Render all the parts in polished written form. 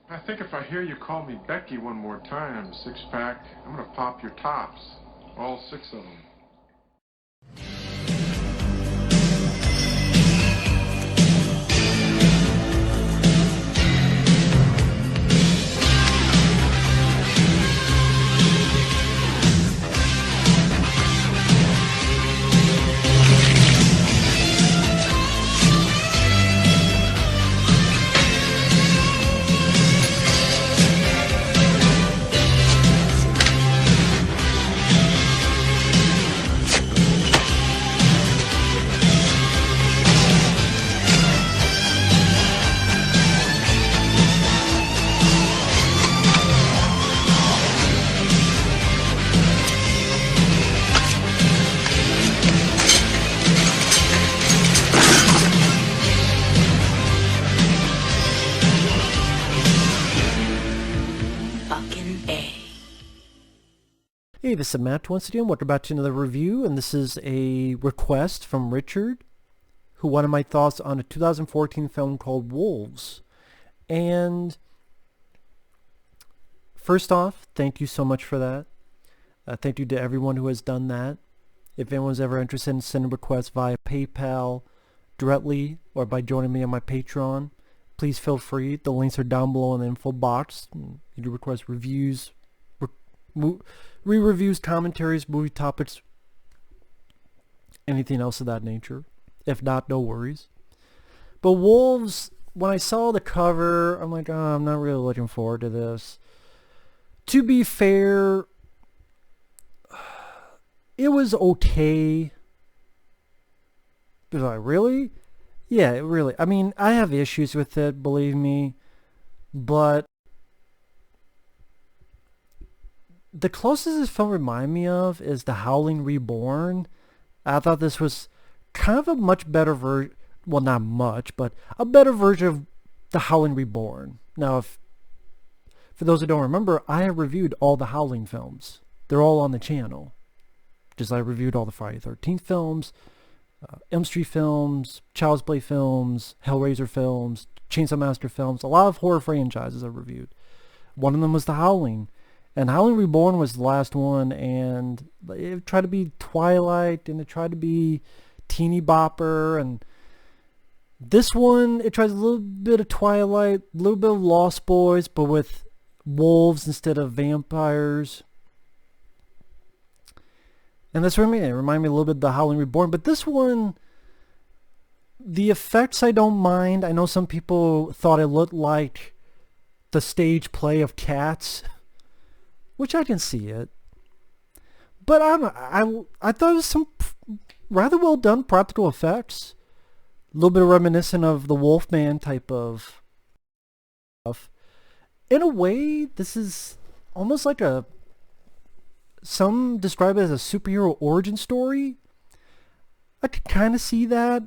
I think if I hear you call me Becky one more time, six-pack, I'm gonna pop your tops. All six of them. Hey, this is Matt once again. Welcome back to another review, and this is a request from Richard, who wanted my thoughts on a 2014 film called Wolves. And first off, thank you so much for that. Thank you to everyone who has done that. If anyone's ever interested in sending requests via PayPal directly or by joining me on my Patreon, please feel free. The links are down below in the info box. You can request reviews, re-reviews, commentaries, movie topics, anything else of that nature. If not, no worries. But Wolves, when I saw the cover, I'm like, oh, I'm not really looking forward to this. To be fair, it was okay. Was I really? Yeah, really. I mean, I have issues with it, believe me, but the closest this film reminded me of is The Howling Reborn. I thought this was kind of a much better version, well, not much, but a better version of The Howling Reborn. Now, for those who don't remember, I have reviewed all the Howling films. They're all on the channel. Just like I reviewed all the Friday the 13th films, Elm Street films, Child's Play films, Hellraiser films, Chainsaw Massacre films, a lot of horror franchises I reviewed. One of them was The Howling. And Howling Reborn was the last one, and it tried to be Twilight, and it tried to be teeny bopper, and this one, it tries a little bit of Twilight, a little bit of Lost Boys, but with wolves instead of vampires. And that's what it reminded me a little bit of The Howling Reborn, but this one, the effects I don't mind. I know some people thought it looked like the stage play of Cats, which I can see it, but I thought it was some rather well done practical effects, a little bit reminiscent of the Wolfman type of stuff. In a way, this is almost like some describe it as a superhero origin story. I could kind of see that,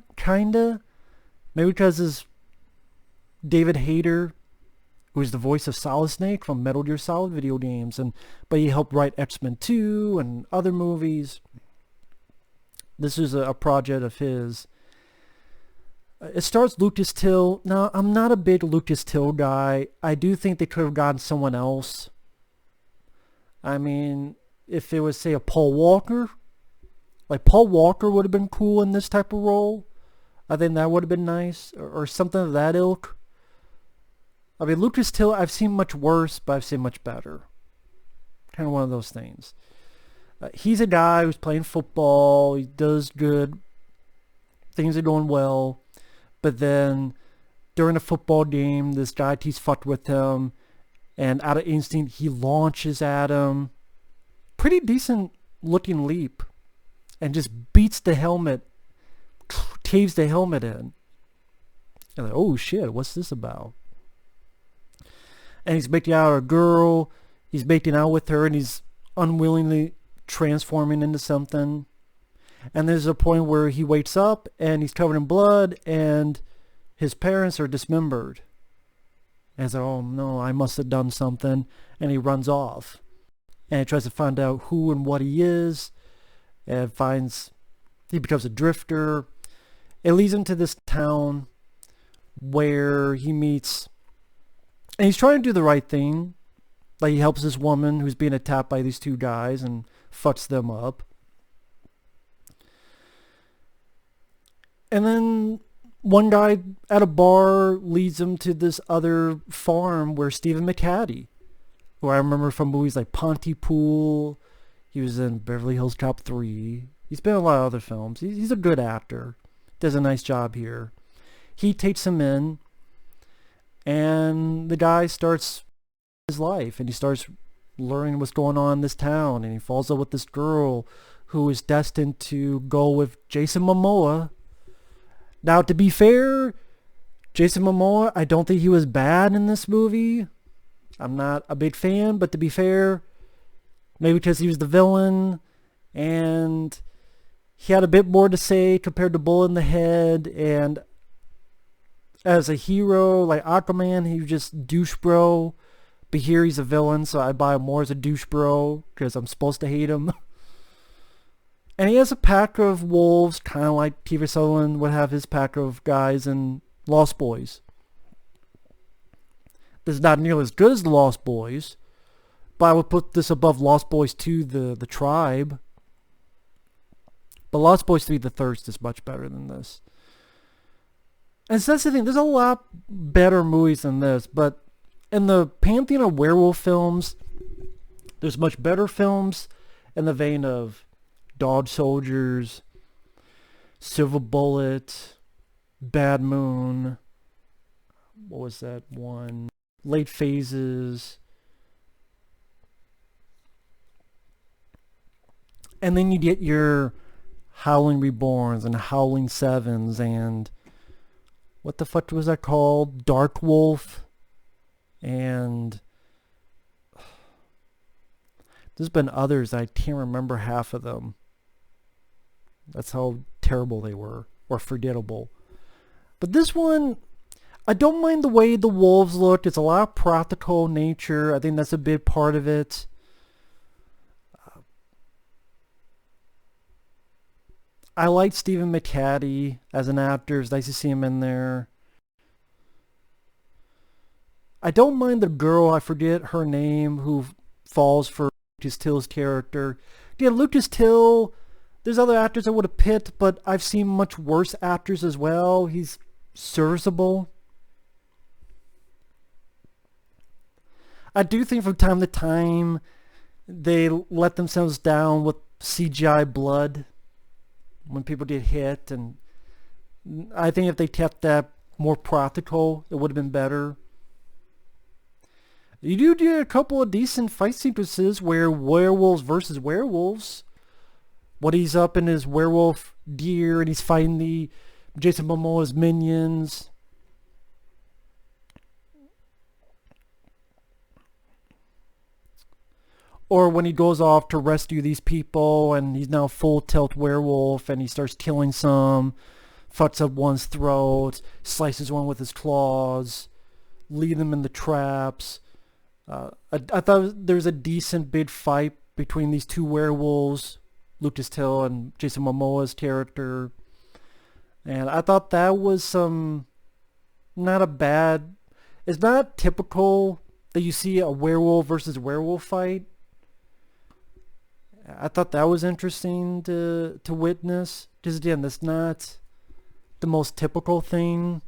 maybe because it's David Hayter, who's the voice of Solid Snake from Metal Gear Solid video games, but he helped write X-Men 2 and other movies. This is a project of his. It stars Lucas Till. Now, I'm not a big Lucas Till guy. I do think they could have gotten someone else. I mean, if it was, say, a Paul Walker, like Paul Walker would have been cool in this type of role. I think that would have been nice, or something of that ilk. I mean, Lucas Till, I've seen much worse, but I've seen much better. Kind of one of those things. He's a guy who's playing football. He does good. Things are going well. But then, during a football game, this guy he's fucked with him. And out of instinct, he launches at him. Pretty decent looking leap. And just beats the helmet. Caves the helmet in. And like, oh shit, what's this about? And he's making out with a girl, he's making out with her, and he's unwillingly transforming into something. And there's a point where he wakes up, and he's covered in blood, and his parents are dismembered. And he's like, oh no, I must have done something. And he runs off. And he tries to find out who and what he is, and he becomes a drifter. It leads him to this town where he meets And he's trying to do the right thing. Like, he helps this woman who's being attacked by these two guys and fucks them up. And then one guy at a bar leads him to this other farm where Stephen McHattie, who I remember from movies like Pontypool, he was in Beverly Hills Cop 3. He's been in a lot of other films. He's a good actor. Does a nice job here. He takes him in, and the guy starts his life, and he starts learning what's going on in this town, and he falls in love with this girl who is destined to go with Jason Momoa. Now, to be fair, Jason Momoa, I don't think he was bad in this movie. I'm not a big fan, but to be fair, maybe because he was the villain, and he had a bit more to say compared to Bullet in the Head, and as a hero, like Aquaman, he was just douche bro, but here he's a villain, so I buy him more as a douche bro, because I'm supposed to hate him. And he has a pack of wolves, kind of like Kiefer Sutherland would have his pack of guys in Lost Boys. This is not nearly as good as the Lost Boys, but I would put this above Lost Boys 2, the Tribe. But Lost Boys 3, The Thirst is much better than this. And so that's the thing, there's a lot better movies than this, but in the pantheon of werewolf films, there's much better films in the vein of Dog Soldiers, Silver Bullet, Bad Moon, what was that one? Late Phases. And then you get your Howling Reborns and Howling Sevens and what the fuck was that called? Dark Wolf. And there's been others, I can't remember half of them. That's how terrible they were, or forgettable. But this one, I don't mind the way the wolves look. It's a lot of practical nature. I think that's a big part of it. I like Stephen McHattie as an actor. It's nice to see him in there. I don't mind the girl, I forget her name, who falls for Lucas Till's character. Yeah, Lucas Till, there's other actors I would have picked, but I've seen much worse actors as well. He's serviceable. I do think from time to time they let themselves down with CGI blood when people get hit, and I think if they kept that more practical, it would have been better. You do get a couple of decent fight sequences where werewolves versus werewolves. When he's up in his werewolf gear and he's fighting the Jason Momoa's minions. Or when he goes off to rescue these people and he's now full tilt werewolf and he starts killing some, fucks up one's throat, slices one with his claws, lead them in the traps. I thought there was a decent big fight between these two werewolves, Lucas Till and Jason Momoa's character. And I thought that was not a bad, it's not typical that you see a werewolf versus werewolf fight. I thought that was interesting to witness. Because again, that's not the most typical thing.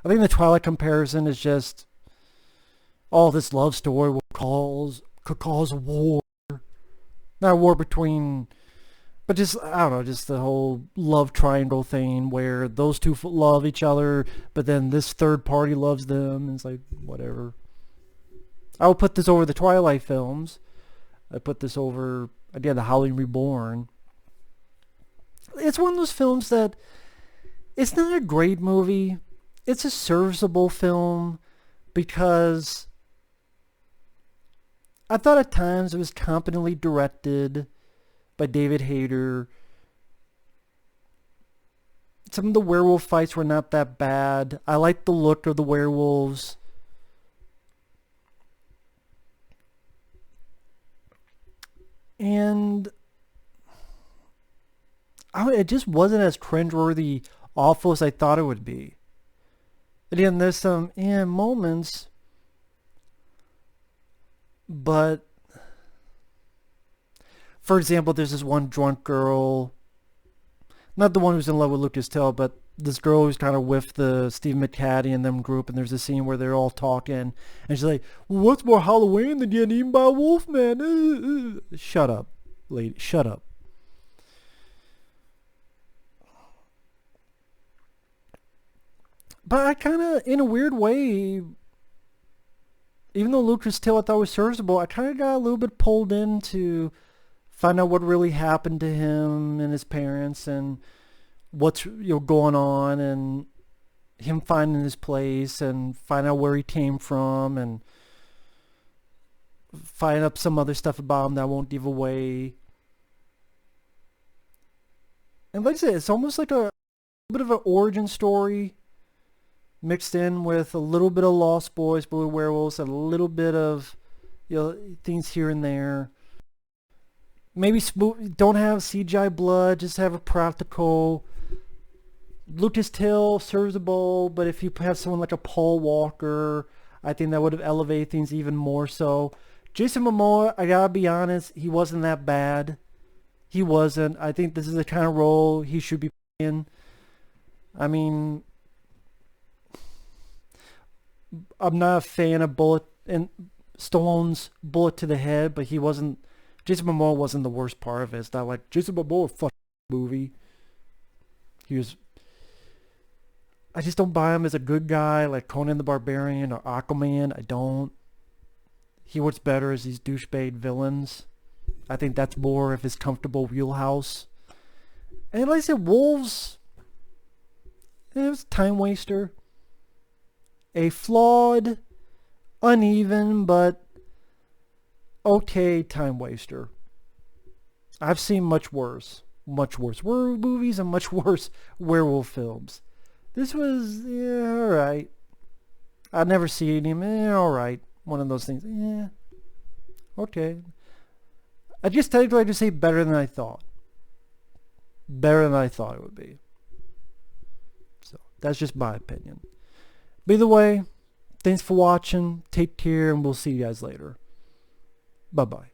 I think the Twilight comparison is just, all this love story could cause a war. Not a war between, but just, I don't know, just the whole love triangle thing where those two love each other, but then this third party loves them, and it's like, whatever. I would put this over the Twilight films. I put this over, again, The Howling Reborn. It's one of those films that, it's not a great movie. It's a serviceable film because I thought at times it was competently directed by David Hayter. Some of the werewolf fights were not that bad. I liked the look of the werewolves. And it just wasn't as cringeworthy, awful as I thought it would be. Again, there's some moments But, for example, there's this one drunk girl, not the one who's in love with Lucas Till, but this girl who's kind of with the Steve McHattie and them group, and there's a scene where they're all talking, and she's like, well, what's more Halloween than getting eaten by a wolf, man? Shut up, lady, shut up. But I kind of, in a weird way, even though Lucas Till I thought was serviceable, I kind of got a little bit pulled in to find out what really happened to him and his parents, and what's going on, and him finding his place, and find out where he came from, and find out some other stuff about him that I won't give away. And like I said, it's almost like a bit of an origin story mixed in with a little bit of Lost Boys, Blue Werewolves, and a little bit of things here and there. Maybe don't have CGI blood, just have a practical. Lucas Till serves the bowl, but if you have someone like a Paul Walker, I think that would have elevated things even more so. Jason Momoa, I gotta be honest, he wasn't that bad. He wasn't. I think this is the kind of role he should be playing. I mean, I'm not a fan of Stallone's bullet to the head, but Jason Momoa wasn't the worst part of it. It's not like Jason Momoa fucking movie. I just don't buy him as a good guy like Conan the Barbarian or Aquaman. I don't. He works better as these douchebag villains. I think that's more of his comfortable wheelhouse. And like I said, Wolves, it was a time waster. A flawed, uneven, but okay time waster. I've seen much worse werewolf movies and much worse werewolf films. This was, alright. I've never seen him, alright. One of those things, okay. I just technically like to say better than I thought. Better than I thought it would be. So, that's just my opinion. But either way, thanks for watching. Take care, and we'll see you guys later. Bye-bye.